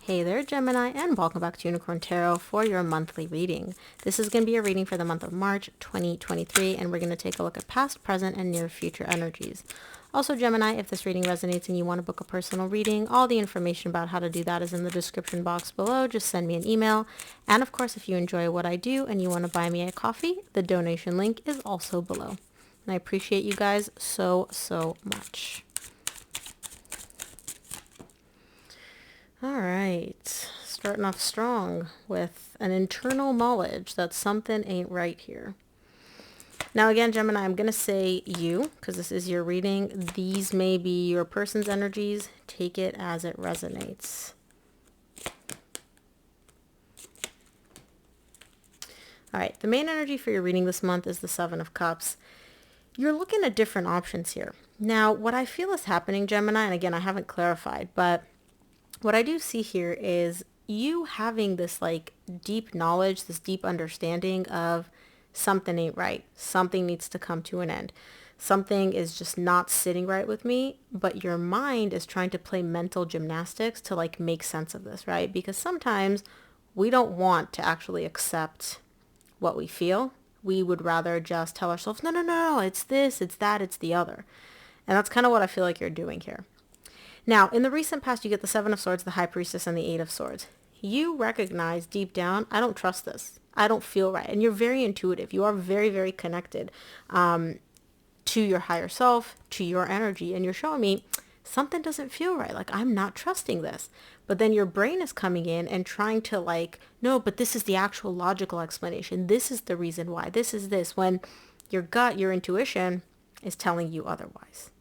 Hey there, Gemini, and welcome back to Unicorn Tarot for your monthly reading. This is going to be a reading for the month of March 2023, and we're going to take a look at past, present, and near future energies. Also, Gemini, if this reading resonates and you want to book a personal reading, all the information about how to do that is in the description box below. Just send me an email. And of course, if you enjoy what I do and you want to buy me a coffee, the donation link is also below. And I appreciate you guys so much. All right, starting off strong with an internal knowledge that something ain't right here. Now again, Gemini, I'm going to say you, because this is your reading. These may be your person's energies. Take it as it resonates. All right, the main energy for your reading this month is the Seven of Cups. You're looking at different options here. Now, what I feel is happening, Gemini, and again, I haven't clarified, but what I do see here is you having this like deep knowledge, this deep understanding of something ain't right. Something needs to come to an end. Something is just not sitting right with me, but your mind is trying to play mental gymnastics to like make sense of this, right? Because sometimes we don't want to actually accept what we feel. We would rather just tell ourselves, no, it's this, it's that, it's the other. And that's kind of what I feel like you're doing here. Now, in the recent past, you get the Seven of Swords, the High Priestess, and the Eight of Swords. You recognize deep down, I don't trust this. I don't feel right. And you're very intuitive. You are very connected to your higher self, to your energy. And you're showing me something doesn't feel right. Like, I'm not trusting this. But then your brain is coming in and trying to like, no, but this is the actual logical explanation. This is the reason why. This is this. When your gut, your intuition is telling you otherwise.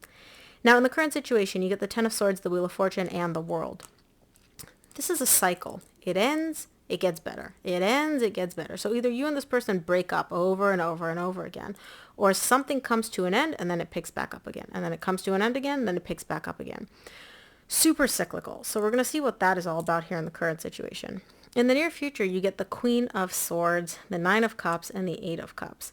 Now, in the current situation, you get the Ten of Swords, the Wheel of Fortune, and the World. This is a cycle. It ends, it gets better. It ends, it gets better. So either you and this person break up over and over and over again, or something comes to an end and then it picks back up again. And then it comes to an end again, and then it picks back up again. Super cyclical. So we're going to see what that is all about here in the current situation. In the near future, you get the Queen of Swords, the Nine of Cups, and the Eight of Cups.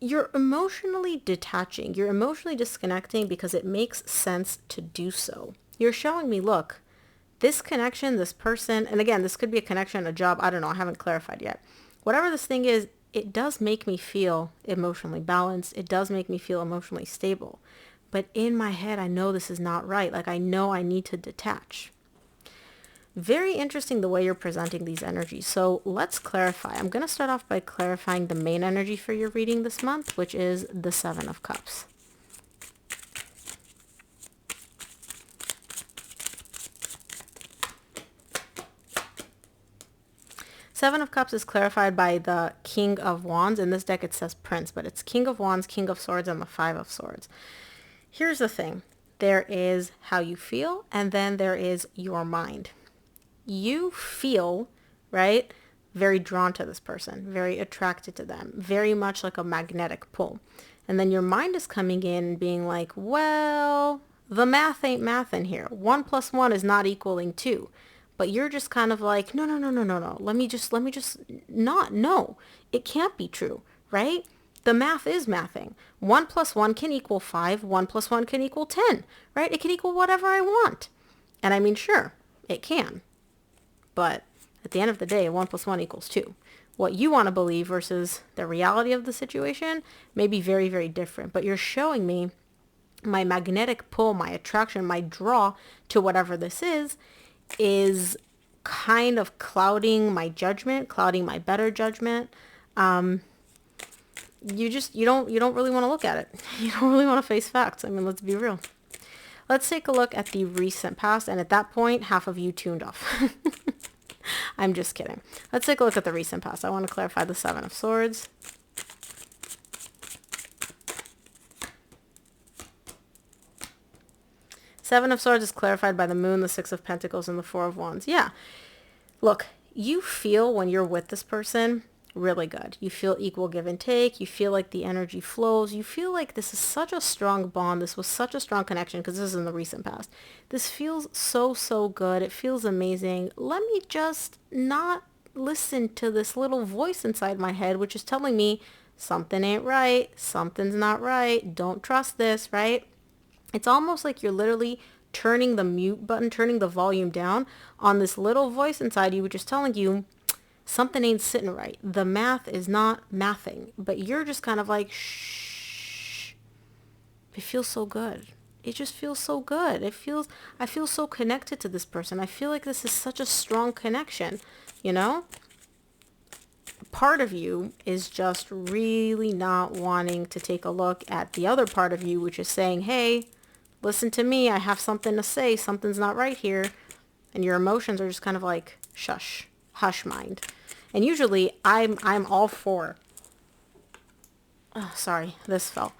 You're emotionally detaching. You're emotionally disconnecting because it makes sense to do so. You're showing me, look, this connection, this person, and again, this could be a connection, a job, I don't know, I haven't clarified yet. Whatever this thing is, it does make me feel emotionally balanced. It does make me feel emotionally stable. But in my head, I know this is not right. Like, I know I need to detach. Very interesting the way you're presenting these energies. So let's clarify. I'm going to start off by clarifying the main energy for your reading this month, which is the Seven of Cups. Seven of Cups is clarified by the King of Wands. In this deck it says Prince, but it's King of Wands, King of Swords, and the Five of Swords. Here's the thing. There is how you feel, and then there is your mind. You feel, right, very drawn to this person, very attracted to them, very much like a magnetic pull. And then your mind is coming in and being like, well, the math ain't mathin' here. 1 + 1 is not equaling 2. But you're just kind of like, no. Let me just not, no, it can't be true, right? The math is mathing. 1 + 1 can equal 5. 1 + 1 can equal 10, right? It can equal whatever I want. And I mean, sure, it can. But at the end of the day, 1 + 1 = 2. What you want to believe versus the reality of the situation may be very different. But you're showing me my magnetic pull, my attraction, my draw to whatever this is kind of clouding my judgment, clouding my better judgment. You don't really want to look at it. You don't really want to face facts. I mean, let's be real. Let's take a look at the recent past. And at that point, half of you tuned off. I'm just kidding. Let's take a look at the recent past. I want to clarify the Seven of Swords. Seven of Swords is clarified by the Moon, the Six of Pentacles, and the Four of Wands. Yeah. Look, you feel when you're with this person really good. You feel equal give and take. You feel like the energy flows. You feel like this is such a strong bond. This was such a strong connection because this is in the recent past. This feels so good. It feels amazing. Let me just not listen to this little voice inside my head, which is telling me something ain't right. Something's not right. Don't trust this, right? It's almost like you're literally turning the mute button, turning the volume down on this little voice inside you, which is telling you something ain't sitting right. The math is not mathing, but you're just kind of like, shh. It feels so good. It just feels so good. I feel so connected to this person. I feel like this is such a strong connection, you know? Part of you is just really not wanting to take a look at the other part of you, which is saying, hey, listen to me. I have something to say. Something's not right here. And your emotions are just kind of like, shush, hush mind. And usually I'm all for, oh, sorry, this fell.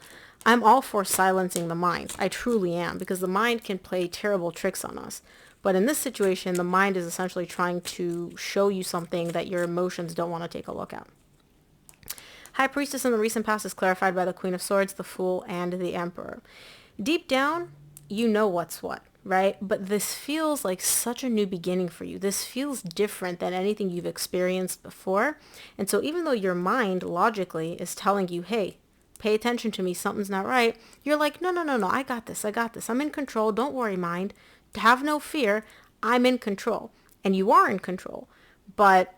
I'm all for silencing the mind. I truly am, because the mind can play terrible tricks on us. But in this situation, the mind is essentially trying to show you something that your emotions don't want to take a look at. High Priestess in the recent past is clarified by the Queen of Swords, the Fool, and the Emperor. Deep down, you know what's what, right? But this feels like such a new beginning for you. This feels different than anything you've experienced before. And so even though your mind logically is telling you, hey, pay attention to me, something's not right, you're like, no, I got this. I'm in control. Don't worry, mind. Have no fear. I'm in control. And you are in control, but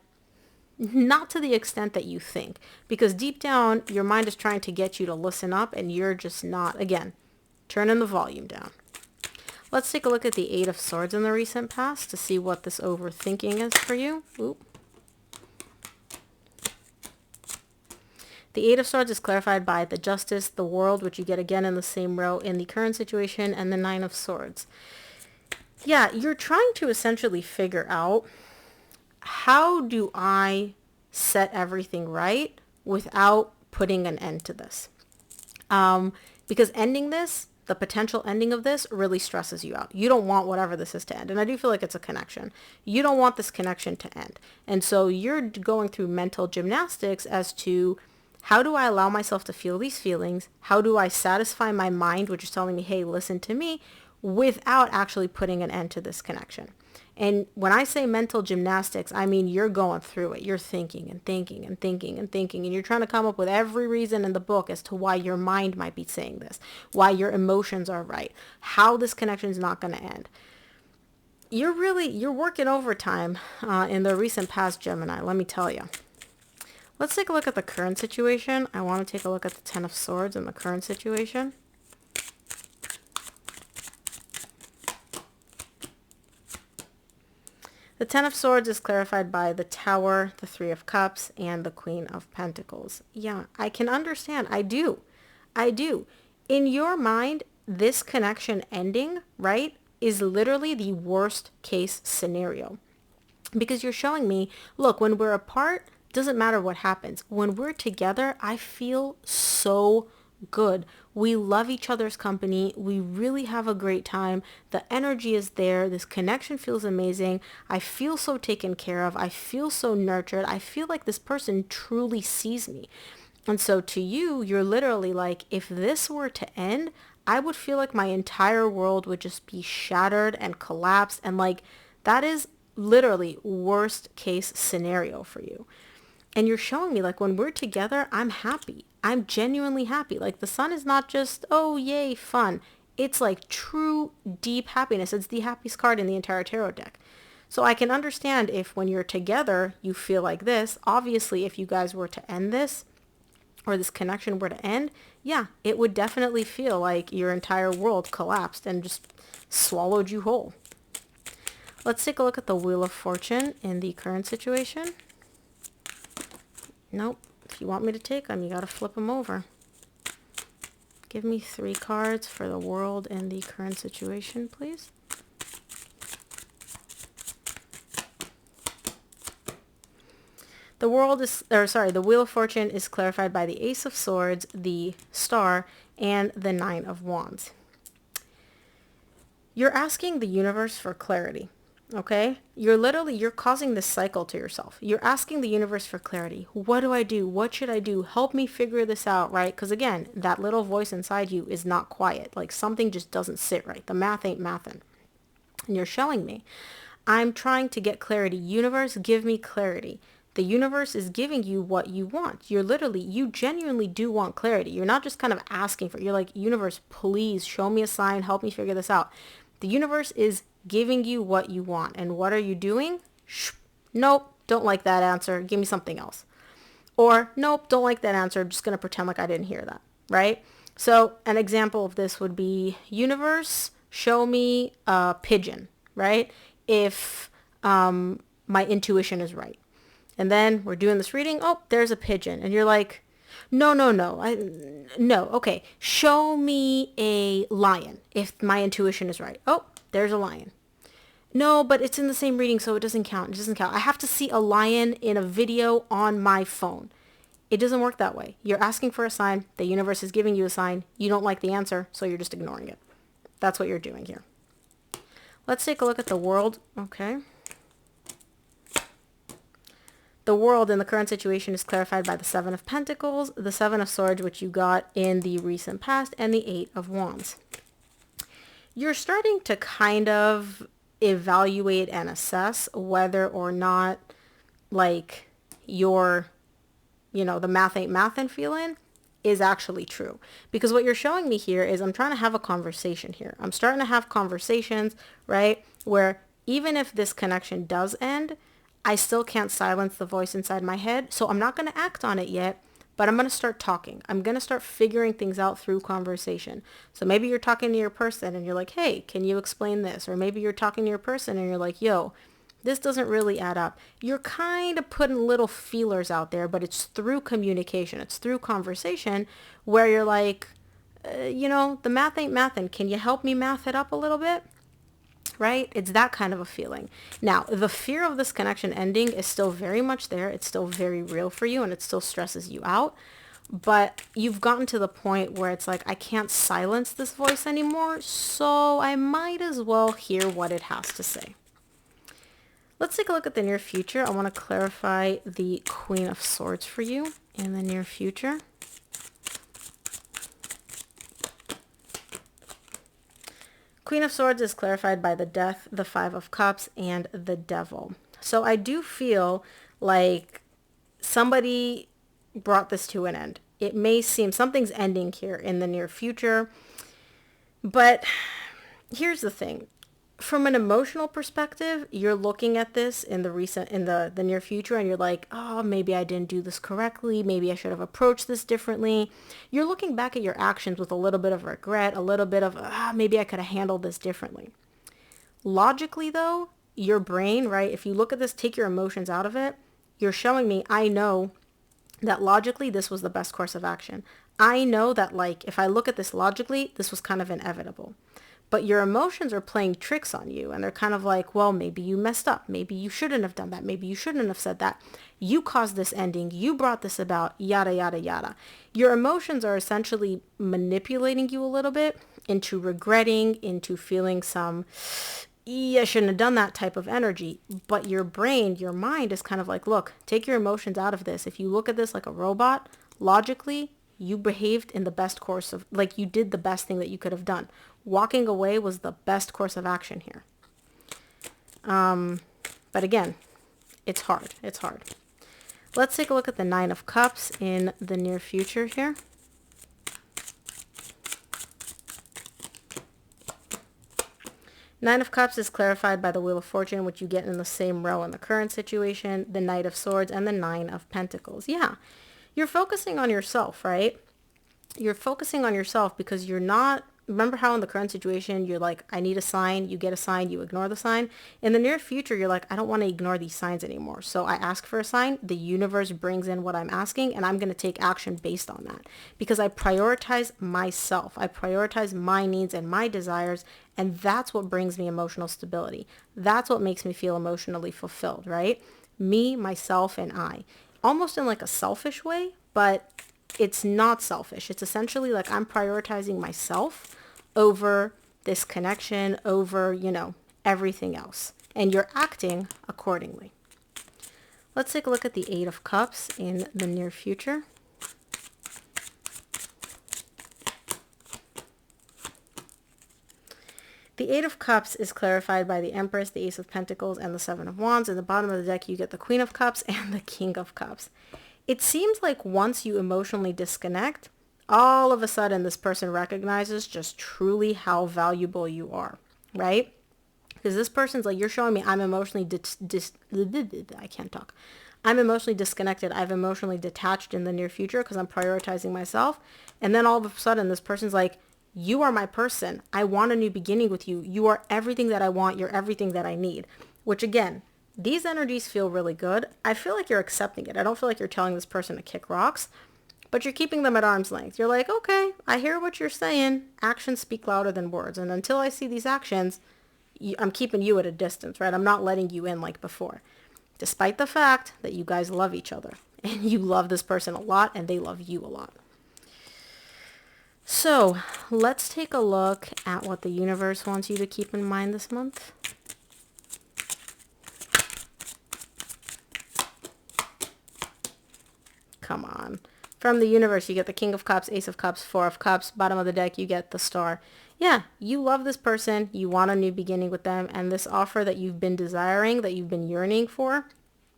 not to the extent that you think, because deep down, your mind is trying to get you to listen up, and you're just not. Again, turning the volume down. Let's take a look at the Eight of Swords in the recent past to see what this overthinking is for you. Oop. The Eight of Swords is clarified by the Justice, the World, which you get again in the same row in the current situation, and the Nine of Swords. Yeah, you're trying to essentially figure out, how do I set everything right without putting an end to this? Because ending this, the potential ending of this, really stresses you out. You don't want whatever this is to end. And I do feel like it's a connection. You don't want this connection to end. And so you're going through mental gymnastics as to, how do I allow myself to feel these feelings? How do I satisfy my mind, which is telling me, hey, listen to me, without actually putting an end to this connection? And when I say mental gymnastics, I mean you're going through it. You're thinking and thinking and thinking and thinking, and you're trying to come up with every reason in the book as to why your mind might be saying this, why your emotions are right, how this connection is not going to end. You're working overtime in the recent past, Gemini, let me tell you. Let's take a look at the current situation. I want to take a look at the Ten of Swords in the current situation. The Ten of Swords is clarified by the Tower, the Three of Cups, and the Queen of Pentacles. Yeah, I can understand. I do. In your mind, this connection ending, right, is literally the worst case scenario. Because you're showing me, look, when we're apart, doesn't matter what happens. When we're together, I feel so good. We love each other's company. We really have a great time. The energy is there. This connection feels amazing. I feel so taken care of. I feel so nurtured. I feel like this person truly sees me. And so to you, you're literally like, if this were to end, I would feel like my entire world would just be shattered and collapsed. And like, that is literally worst case scenario for you. And you're showing me, like, when we're together, I'm happy. I'm genuinely happy. Like, the sun is not just, oh, yay, fun. It's like true, deep happiness. It's the happiest card in the entire tarot deck. So I can understand if when you're together, you feel like this. Obviously, if you guys were to end this, or this connection were to end, yeah, it would definitely feel like your entire world collapsed and just swallowed you whole. Let's take a look at the Wheel of Fortune in the current situation. Nope. If you want me to take them, you got to flip them over. Give me 3 cards for the World in the current situation, please. The Wheel of Fortune is clarified by the Ace of Swords, the Star, and the Nine of Wands. You're asking the universe for clarity. Okay? You're causing this cycle to yourself. You're asking the universe for clarity. What do I do? What should I do? Help me figure this out, right? Because again, that little voice inside you is not quiet. Like something just doesn't sit right. The math ain't mathin'. And you're showing me, I'm trying to get clarity. Universe, give me clarity. The universe is giving you what you want. You genuinely do want clarity. You're not just kind of asking for it. You're like, universe, please show me a sign. Help me figure this out. The universe is giving you what you want. And what are you doing? Nope, don't like that answer. Give me something else. Or, nope, don't like that answer. I'm just going to pretend like I didn't hear that, right? So an example of this would be, universe, show me a pigeon, right? If my intuition is right. And then we're doing this reading. Oh, there's a pigeon. And you're like, no, no, no. No. Okay. Show me a lion if my intuition is right. Oh, there's a lion. No, but it's in the same reading, so it doesn't count. It doesn't count. I have to see a lion in a video on my phone. It doesn't work that way. You're asking for a sign. The universe is giving you a sign. You don't like the answer, so you're just ignoring it. That's what you're doing here. Let's take a look at the world. Okay. The world in the current situation is clarified by the Seven of Pentacles, the Seven of Swords, which you got in the recent past, and the Eight of Wands. You're starting to kind of evaluate and assess whether or not, like, your, the math ain't mathin' feeling is actually true. Because what you're showing me here is I'm trying to have a conversation here. I'm starting to have conversations, right, where even if this connection does end, I still can't silence the voice inside my head. So I'm not going to act on it yet, but I'm going to start talking. I'm going to start figuring things out through conversation. So maybe you're talking to your person and you're like, hey, can you explain this? Or maybe you're talking to your person and you're like, yo, this doesn't really add up. You're kind of putting little feelers out there, but it's through communication. It's through conversation where you're like, the math ain't mathin'. Can you help me math it up a little bit? Right? It's that kind of a feeling. Now, the fear of this connection ending is still very much there. It's still very real for you and it still stresses you out. But you've gotten to the point where it's like, I can't silence this voice anymore, so I might as well hear what it has to say. Let's take a look at the near future. I want to clarify the Queen of Swords for you in the near future. Queen of Swords is clarified by the Death, the Five of Cups, and the Devil. So I do feel like somebody brought this to an end. It may seem something's ending here in the near future, but here's the thing. From an emotional perspective, you're looking at this in the near future and you're like, oh, maybe I didn't do this correctly. Maybe I should have approached this differently. You're looking back at your actions with a little bit of regret, a little bit of, maybe I could have handled this differently. Logically, though, your brain, right, if you look at this, take your emotions out of it, you're showing me, I know that logically this was the best course of action. I know that, like, if I look at this logically, this was kind of inevitable. But your emotions are playing tricks on you and they're kind of like, well, maybe you messed up. Maybe you shouldn't have done that. Maybe you shouldn't have said that. You caused this ending. You brought this about, yada, yada, yada. Your emotions are essentially manipulating you a little bit into regretting, into feeling some, I shouldn't have done that type of energy. But your brain, your mind is kind of like, look, take your emotions out of this. If you look at this like a robot, logically, you behaved in the best course of, like, you did the best thing that you could have done. Walking away was the best course of action here. But again, it's hard. It's hard. Let's take a look at the Nine of Cups in the near future here. Nine of Cups is clarified by the Wheel of Fortune, which you get in the same row in the current situation, the Knight of Swords, and the Nine of Pentacles. Yeah, you're focusing on yourself, right? You're focusing on yourself because you're not, remember how in the current situation, you're like, I need a sign, you get a sign, you ignore the sign. In the near future, you're like, I don't want to ignore these signs anymore. So I ask for a sign, the universe brings in what I'm asking, and I'm going to take action based on that. Because I prioritize myself. I prioritize my needs and my desires, and that's what brings me emotional stability. That's what makes me feel emotionally fulfilled, right? Me, myself, and I. Almost in like a selfish way, but it's not selfish. It's essentially like I'm prioritizing myself over this connection, over, everything else. And you're acting accordingly. Let's take a look at the Eight of Cups in the near future. The Eight of Cups is clarified by the Empress, the Ace of Pentacles, and the Seven of Wands. At the bottom of the deck, you get the Queen of Cups and the King of Cups. It seems like once you emotionally disconnect, all of a sudden this person recognizes just truly how valuable you are, right? Because this person's like, you're showing me I'm emotionally I can't talk. I'm emotionally disconnected. I've emotionally detached in the near future because I'm prioritizing myself. And then all of a sudden this person's like, you are my person. I want a new beginning with you. You are everything that I want. You're everything that I need. Which again, these energies feel really good. I feel like you're accepting it. I don't feel like you're telling this person to kick rocks, but you're keeping them at arm's length. You're like, okay, I hear what you're saying. Actions speak louder than words. And until I see these actions, I'm keeping you at a distance, right? I'm not letting you in like before, despite the fact that you guys love each other and you love this person a lot and they love you a lot. So let's take a look at what the universe wants you to keep in mind this month. Come on. From the universe, you get the King of Cups, Ace of Cups, Four of Cups. Bottom of the deck, you get the Star. Yeah, you love this person. You want a new beginning with them. And this offer that you've been desiring, that you've been yearning for,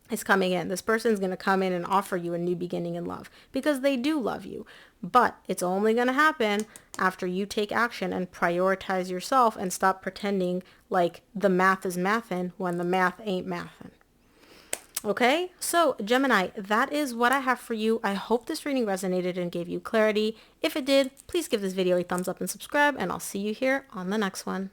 is coming in. This person's going to come in and offer you a new beginning in love because they do love you. But it's only going to happen after you take action and prioritize yourself and stop pretending like the math is mathin' when the math ain't mathin'. Okay, so Gemini, that is what I have for you. I hope this reading resonated and gave you clarity. If it did, please give this video a thumbs up and subscribe, and I'll see you here on the next one.